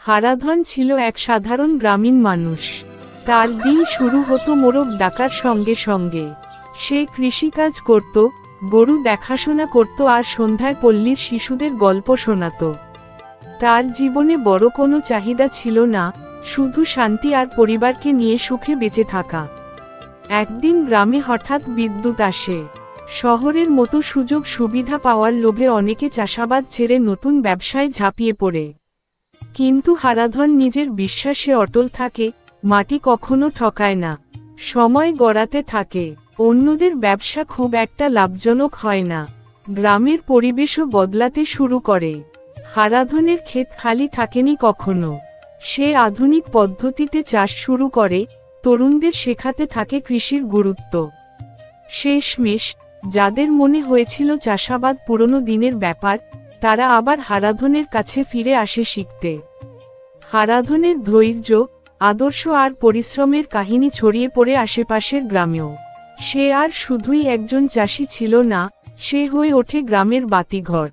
হারাধন ছিল এক সাধারণ গ্রামীণ মানুষ। তার দিন শুরু হতো মোরগ ডাকার সঙ্গে সঙ্গে। সে কৃষিকাজ করত, গরু দেখাশোনা করত আর সন্ধ্যায় পল্লীর শিশুদের গল্প শোনাত। তার জীবনে বড় কোনো চাহিদা ছিল না, শুধু শান্তি আর পরিবারকে নিয়ে সুখে বেঁচে থাকা। একদিন গ্রামে হঠাৎ বিদ্যুৎ আসে। শহরের মতো সুযোগ সুবিধা পাওয়ার লোভে অনেকে চাষাবাদ ছেড়ে নতুন ব্যবসায় ঝাঁপিয়ে পড়ে। কিন্তু হারাধন নিজের বিশ্বাসে অটল থাকে, মাটি কখনো ঠকায় না, সময় গড়াতে থাকে। অন্যদের ব্যবসা খুব একটা লাভজনক হয় না, গ্রামের পরিবেশও বদলাতে শুরু করে। হারাধনের ক্ষেত খালি থাকেনি কখনো। সে আধুনিক পদ্ধতিতে চাষ শুরু করে, তরুণদের শেখাতে থাকে কৃষির গুরুত্ব। শেষমেশ যাদের মনে হয়েছিল চাষাবাদ পুরনো দিনের ব্যাপার, তারা আবার হারাধনের কাছে ফিরে আসে শিখতে। হারাধনের ধৈর্য, আদর্শ আর পরিশ্রমের কাহিনী ছড়িয়ে পড়ে আশেপাশের গ্রামেও। সে আর শুধুই একজন চাষি ছিল না, সে হয়ে ওঠে গ্রামের বাতিঘর।